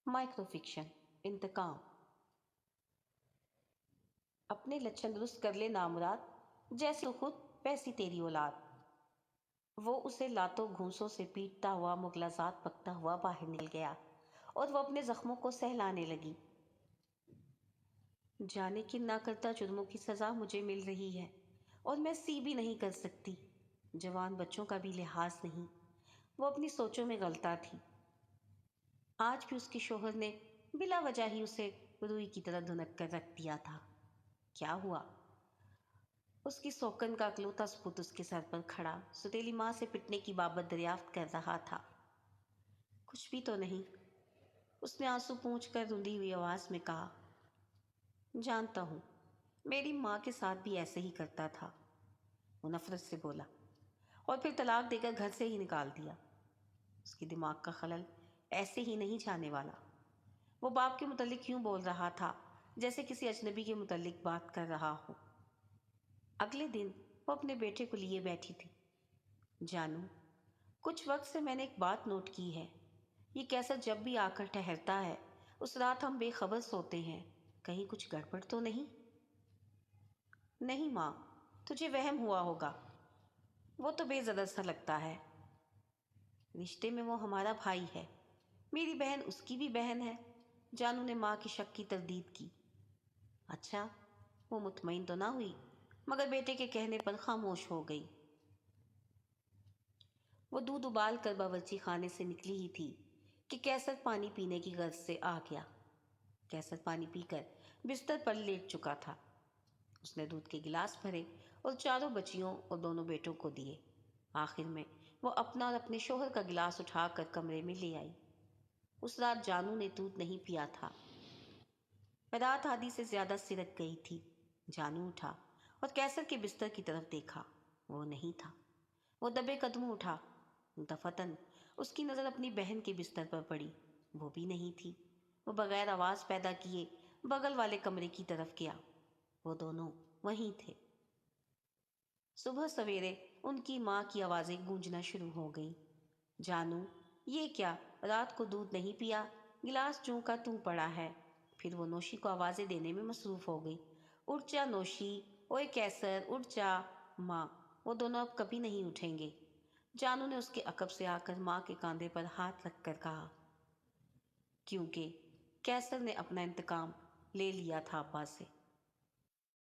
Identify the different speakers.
Speaker 1: Micro fiction انتقام. اپنے لچھن درست کر لے نامراد، جیسی تو خود ویسی تیری اولاد. وہ اسے لاتوں گھونسوں سے پیٹتا ہوا مغلظات بکتا ہوا باہر نکل گیا اور وہ اپنے زخموں کو سہلانے لگی. جانے کن نہ کرتا جرموں کی سزا مجھے مل رہی ہے اور میں سی بھی نہیں کر سکتی. جوان بچوں کا بھی لحاظ نہیں. وہ اپنی سوچوں میں غلطہ تھی. آج بھی اس کے شوہر نے بلا وجہ ہی اسے روئی کی طرح دھنک کر رکھ دیا تھا. کیا ہوا؟ اس کی سوکن کا اکلوتا سپوت اس کے سر پر کھڑا ستیلی ماں سے پٹنے کی بابت دریافت کر رہا تھا. کچھ بھی تو نہیں، اس نے آنسو پونچھ کر رندی ہوئی آواز میں کہا. جانتا ہوں، میری ماں کے ساتھ بھی ایسے ہی کرتا تھا. وہ نفرت سے بولا اور پھر طلاق دے کر گھر سے ہی نکال دیا. اس کی دماغ کا خلل ایسے ہی نہیں جانے والا. وہ باپ کے متعلق یوں بول رہا تھا جیسے کسی اجنبی کے متعلق بات کر رہا ہو. اگلے دن وہ اپنے بیٹے کو لیے بیٹھی تھی. جانو، کچھ وقت سے میں نے ایک بات نوٹ کی ہے. یہ کیسر جب بھی آ کر ٹھہرتا ہے اس رات ہم بے خبر سوتے ہیں. کہیں کچھ گڑبڑ تو نہیں؟ نہیں ماں، تجھے وہم ہوا ہوگا. وہ تو بے زدر سا لگتا ہے. رشتے میں وہ ہمارا بھائی ہے. میری بہن اس کی بھی بہن ہے. جانو نے ماں کی شک کی تردید کی. اچھا، وہ مطمئن تو نہ ہوئی مگر بیٹے کے کہنے پر خاموش ہو گئی. وہ دودھ ابال کر باورچی خانے سے نکلی ہی تھی کہ کیسر پانی پینے کی غرض سے آ گیا. کیسر پانی پی کر بستر پر لیٹ چکا تھا. اس نے دودھ کے گلاس بھرے اور چاروں بچیوں اور دونوں بیٹوں کو دیے. آخر میں وہ اپنا اور اپنے شوہر کا گلاس اٹھا کر کمرے میں لے آئی. اس رات جانو نے دودھ نہیں پیا تھا. رات آدھی سے زیادہ سرک گئی تھی. جانو اٹھا اور کیسر کے بستر کی طرف دیکھا. وہ نہیں تھا. وہ دبے قدموں اٹھا. دفتن اس کی نظر اپنی بہن کے بستر پر پڑی. وہ بھی نہیں تھی. وہ بغیر آواز پیدا کیے بغل والے کمرے کی طرف گیا. وہ دونوں وہیں تھے. صبح سویرے ان کی ماں کی آوازیں گونجنا شروع ہو گئیں. جانو، یہ کیا؟ رات کو دودھ نہیں پیا؟ گلاس جوں کا توں پڑا ہے. پھر وہ نوشی کو آوازیں دینے میں مصروف ہو گئی. اٹھ جا نوشی، اوئے کیسر اٹھ جا. ماں، وہ دونوں اب کبھی نہیں اٹھیں گے. جانو نے اس کے عقب سے آ کر ماں کے کاندھے پر ہاتھ رکھ کر کہا. کیونکہ کیسر نے اپنا انتقام لے لیا تھا ابا سے.